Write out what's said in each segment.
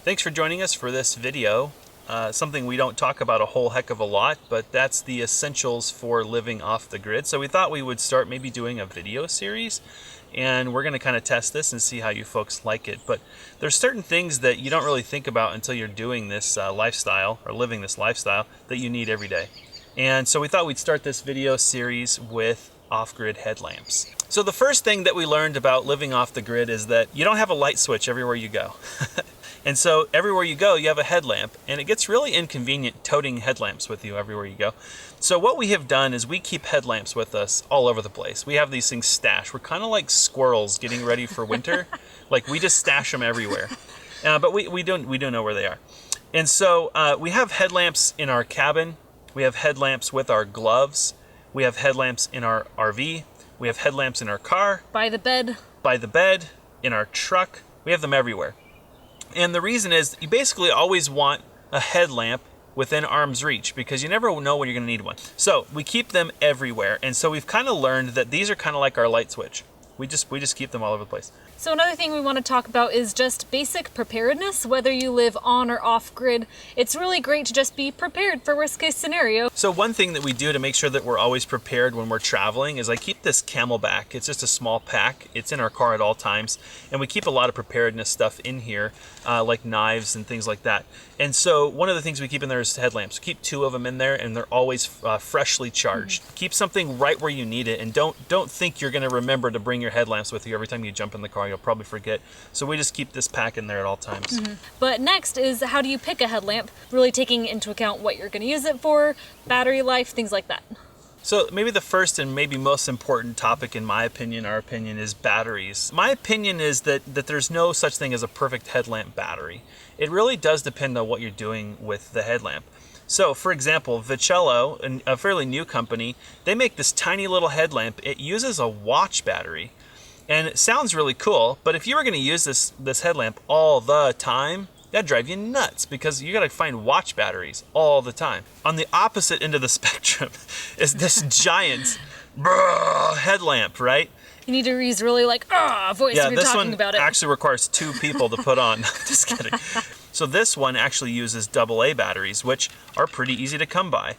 Thanks for joining us for this video. Something we don't talk about a whole heck of a lot, but that's the essentials for living off the grid. So we thought we would start maybe doing a video series, and we're going to kind of test this and see how you folks like it. But there's certain things that you don't really think about until you're doing this lifestyle or living this lifestyle that you need every day. And so we thought we'd start this video series with off-grid headlamps. So the first thing that we learned about living off the grid is that you don't have a light switch everywhere you go. And so everywhere you go, you have a headlamp, and it gets really inconvenient toting headlamps with you everywhere you go. So what we have done is we keep headlamps with us all over the place. We have these things stashed. We're kind of like squirrels getting ready for winter. Like, we just stash them everywhere. But we don't know where they are. And so we have headlamps in our cabin. We have headlamps with our gloves. We have headlamps in our RV. We have headlamps in our car. By the bed. By the bed, in our truck. We have them everywhere. And the reason is you basically always want a headlamp within arm's reach because you never know when you're going to need one. So we keep them everywhere. And so we've kind of learned that these are kind of like our light switch. We just keep them all over the place. So another thing we want to talk about is just basic preparedness, whether you live on or off grid. It's really great to just be prepared for worst case scenario. So one thing that we do to make sure that we're always prepared when we're traveling is I keep this Camelback. It's just a small pack. It's in our car at all times. And we keep a lot of preparedness stuff in here, like knives and things like that. And so one of the things we keep in there is headlamps. We keep 2 of them in there, and they're always freshly charged. Keep something right where you need it, and don't think you're going to remember to bring your headlamps with you every time you jump in the car. You'll probably forget. So we just keep this pack in there at all times. But next is, how do you pick a headlamp? Really taking into account what you're going to use it for, battery life, things like that. So maybe the first and maybe most important topic, in my opinion, our opinion, is batteries. My opinion is that there's no such thing as a perfect headlamp battery. It really does depend on what you're doing with the headlamp. So, for example, Vitchello, a fairly new company, they make this tiny little headlamp. It uses a watch battery. And it sounds really cool, but if you were going to use this headlamp all the time, that'd drive you nuts because you got to find watch batteries all the time. On the opposite end of the spectrum is this giant headlamp, right? You need to use really like voice if you're talking about it. Yeah, this one actually requires 2 people to put on. Just kidding. So this one actually uses AA batteries, which are pretty easy to come by.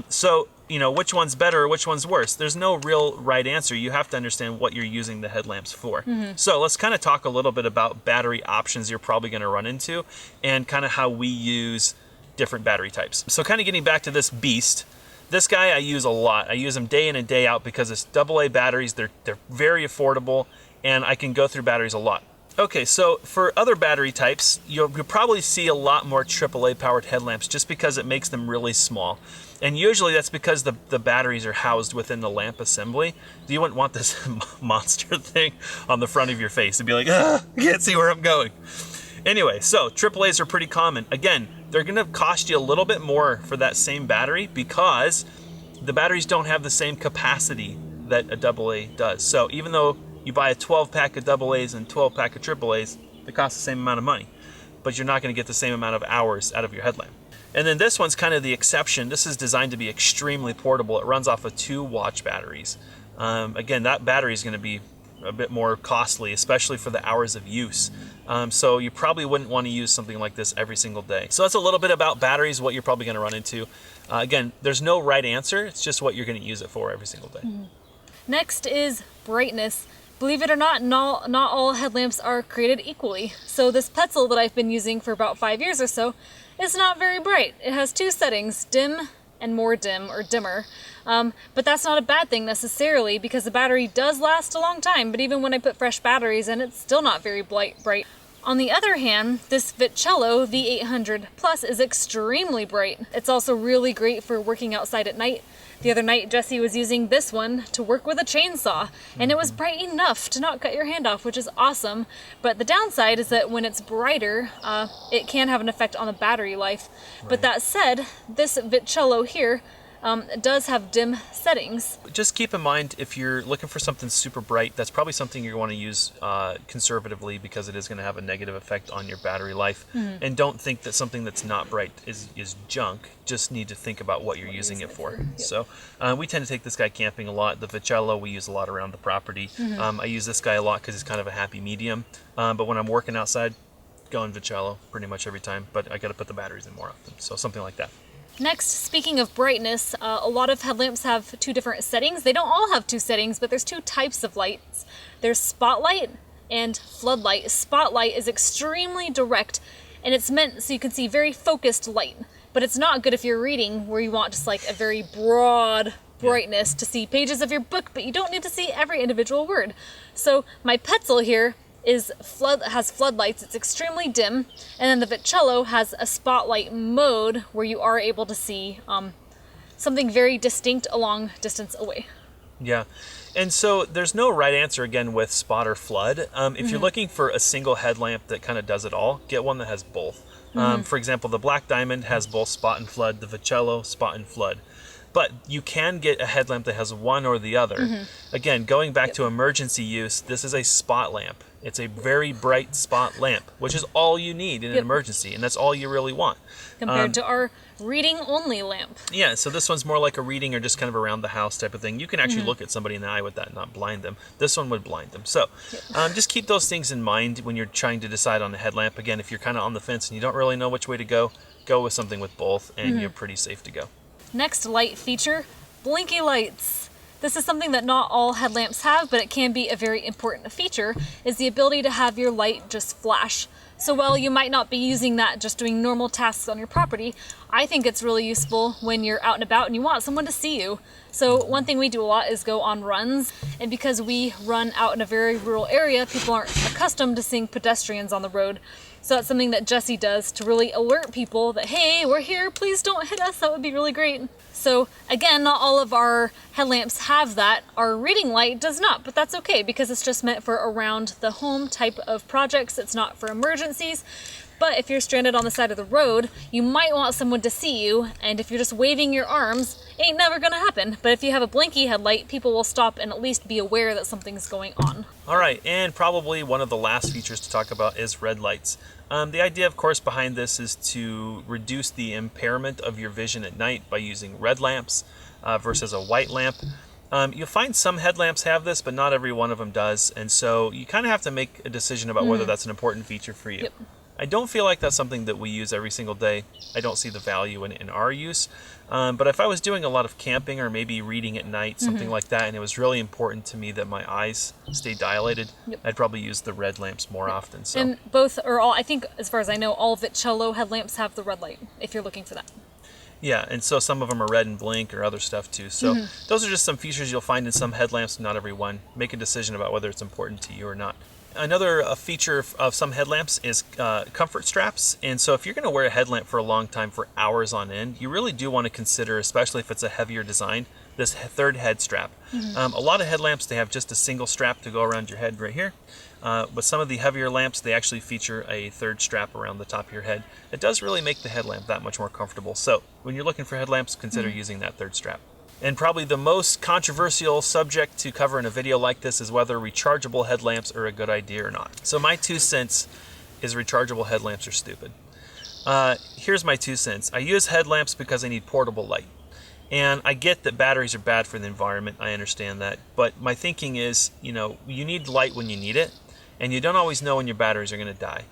So, you know, which one's better or which one's worse? There's no real right answer. You have to understand what you're using the headlamps for. So let's kind of talk a little bit about battery options you're probably going to run into and kind of how we use different battery types. So kind of getting back to this beast, this guy I use a lot. I use them day in and day out because it's AA batteries. They're very affordable, and I can go through batteries a lot. Okay, so for other battery types, you'll probably see a lot more AAA powered headlamps just because it makes them really small. And usually that's because the batteries are housed within the lamp assembly. You wouldn't want this monster thing on the front of your face and be like, I can't see where I'm going. Anyway, so AAAs are pretty common. Again, they're gonna cost you a little bit more for that same battery because the batteries don't have the same capacity that a AA does. So even though you buy a 12-pack of AAs and 12-pack of AAAs, they cost the same amount of money, but you're not going to get the same amount of hours out of your headlamp. And then this one's kind of the exception. This is designed to be extremely portable. It runs off of 2 watch batteries. Again, that battery is going to be a bit more costly, especially for the hours of use. So you probably wouldn't want to use something like this every single day. So that's a little bit about batteries, what you're probably going to run into. Again, there's no right answer. It's just what you're going to use it for every single day. Next is brightness. Believe it or not, not all headlamps are created equally. So this Petzl that I've been using for about 5 years or so is not very bright. It has 2 settings, dim and more dim or dimmer. But that's not a bad thing necessarily because the battery does last a long time, but even when I put fresh batteries in, it's still not very bright. On the other hand, this vitchello V800 Plus is extremely bright. It's also really great for working outside at night. The other night, Jesse was using this one to work with a chainsaw, and it was bright enough to not cut your hand off, which is awesome. But the downside is that when it's brighter, it can have an effect on the battery life. Right. But that said, this vitchello here does have dim settings. Just keep in mind, if you're looking for something super bright, that's probably something you're going to use conservatively because it is going to have a negative effect on your battery life. And don't think that something that's not bright is junk. Just need to think about what you're using it for. Yep. So we tend to take this guy camping a lot. The vitchello we use a lot around the property. I use this guy a lot because he's kind of a happy medium. But when I'm working outside, going vitchello pretty much every time, but I got to put the batteries in more often. So something like that. Next, speaking of brightness, a lot of headlamps have 2 different settings. They don't all have 2 settings, but there's 2 types of lights. There's spotlight and floodlight. Spotlight is extremely direct, and it's meant so you can see very focused light. But it's not good if you're reading where you want just like a very broad brightness to see pages of your book, but you don't need to see every individual word. So my Petzl here has floodlights. It's extremely dim, and then the vitchello has a spotlight mode where you are able to see something very distinct a long distance away. Yeah, and so there's no right answer again with spot or flood. If you're looking for a single headlamp that kind of does it all, get one that has both. For example, the Black Diamond has both spot and flood, the vitchello spot and flood. But you can get a headlamp that has one or the other. Again, going back to emergency use, this is a spot lamp. It's a very bright spot lamp, which is all you need in an emergency, and that's all you really want. Compared to our reading-only lamp. Yeah, so this one's more like a reading or just kind of around the house type of thing. You can actually look at somebody in the eye with that and not blind them. This one would blind them. So just keep those things in mind when you're trying to decide on a headlamp. Again, if you're kind of on the fence and you don't really know which way to go with something with both, and you're pretty safe to go. Next light feature, Blinky Lights. This is something that not all headlamps have, but it can be a very important feature, is the ability to have your light just flash. So while you might not be using that just doing normal tasks on your property, I think it's really useful when you're out and about and you want someone to see you. So one thing we do a lot is go on runs, and because we run out in a very rural area, people aren't accustomed to seeing pedestrians on the road. So that's something that Jesse does to really alert people that, hey, we're here, please don't hit us, that would be really great. So again, not all of our headlamps have that. Our reading light does not, but that's okay because it's just meant for around the home type of projects. It's not for emergencies. But if you're stranded on the side of the road, you might want someone to see you, and if you're just waving your arms, it ain't never gonna happen. But if you have a blinky headlight, people will stop and at least be aware that something's going on. All right, and probably one of the last features to talk about is red lights. The idea, of course, behind this is to reduce the impairment of your vision at night by using red lamps versus a white lamp. You'll find some headlamps have this, but not every one of them does, and so you kind of have to make a decision about whether that's an important feature for you. Yep. I don't feel like that's something that we use every single day. I don't see the value in our use. But if I was doing a lot of camping or maybe reading at night, something like that, and it was really important to me that my eyes stay dilated, I'd probably use the red lamps more often. So. And both, or all, I think as far as I know, all vitchello headlamps have the red light, if you're looking for that. Yeah, and so some of them are red and blink or other stuff too. So those are just some features you'll find in some headlamps, not every one. Make a decision about whether it's important to you or not. Another feature of some headlamps is comfort straps. And so if you're going to wear a headlamp for a long time, for hours on end, you really do want to consider, especially if it's a heavier design, this third head strap. A lot of headlamps, they have just a single strap to go around your head right here. But some of the heavier lamps, they actually feature a third strap around the top of your head. It does really make the headlamp that much more comfortable. So when you're looking for headlamps, consider using that third strap. And probably the most controversial subject to cover in a video like this is whether rechargeable headlamps are a good idea or not. So my 2 cents is rechargeable headlamps are stupid. Here's my 2 cents. I use headlamps because I need portable light. And I get that batteries are bad for the environment. I understand that. But my thinking is, you need light when you need it. And you don't always know when your batteries are going to die.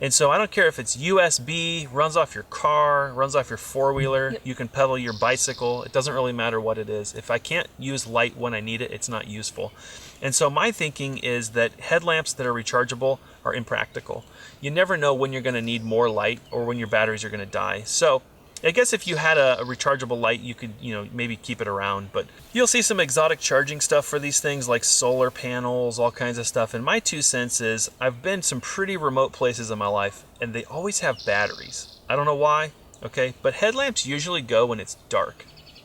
And so I don't care if it's USB, runs off your car, runs off your four-wheeler, you can pedal your bicycle. It doesn't really matter what it is. If I can't use light when I need it, it's not useful. And so my thinking is that headlamps that are rechargeable are impractical. You never know when you're going to need more light or when your batteries are going to die. So I guess if you had a rechargeable light, you could, maybe keep it around. But you'll see some exotic charging stuff for these things, like solar panels, all kinds of stuff. And my 2 cents is, I've been some pretty remote places in my life, and they always have batteries. I don't know why, okay? But headlamps usually go when it's dark.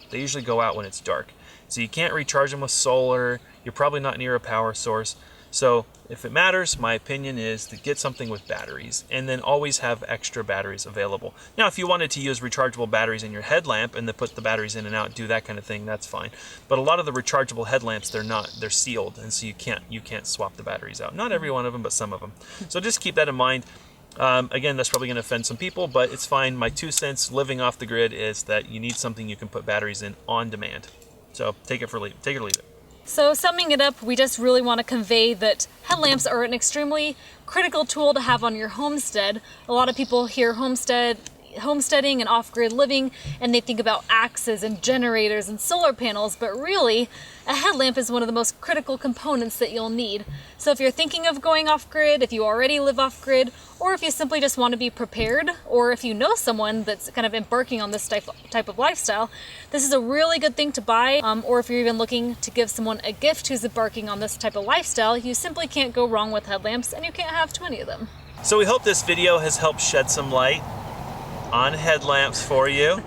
They usually go out when it's dark. So you can't recharge them with solar. You're probably not near a power source. So if it matters, my opinion is to get something with batteries and then always have extra batteries available. Now, if you wanted to use rechargeable batteries in your headlamp and then put the batteries in and out, do that kind of thing, that's fine. But a lot of the rechargeable headlamps, they're sealed, and so you can't swap the batteries out. Not every one of them, but some of them. So just keep that in mind. Again, that's probably going to offend some people, but it's fine. My 2 cents living off the grid is that you need something you can put batteries in on demand. So take it or leave it. So summing it up, we just really want to convey that headlamps are an extremely critical tool to have on your homestead. A lot of people hear homesteading and off-grid living and they think about axes and generators and solar panels, but really a headlamp is one of the most critical components that you'll need. So if you're thinking of going off-grid, if you already live off-grid, or if you simply just want to be prepared, or if you know someone that's kind of embarking on this type of lifestyle, this is a really good thing to buy. Or if you're even looking to give someone a gift who's embarking on this type of lifestyle, you simply can't go wrong with headlamps, and you can't have too many of them. So we hope this video has helped shed some light on headlamps for you.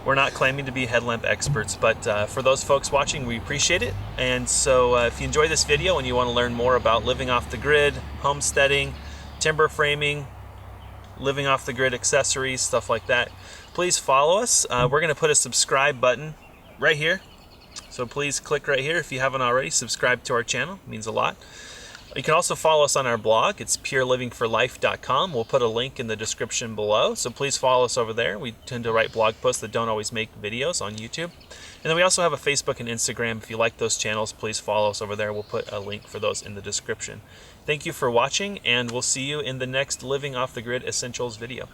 We're not claiming to be headlamp experts, but for those folks watching, we appreciate it. And so if you enjoy this video and you want to learn more about living off the grid, homesteading, timber framing, living off the grid accessories, stuff like that, please follow us. We're going to put a subscribe button right here. So please click right here if you haven't already. Subscribe to our channel, it means a lot. You can also follow us on our blog. It's purelivingforlife.com. We'll put a link in the description below, so please follow us over there. We tend to write blog posts that don't always make videos on YouTube. And then we also have a Facebook and Instagram. If you like those channels, please follow us over there. We'll put a link for those in the description. Thank you for watching, and we'll see you in the next Living Off the Grid Essentials video.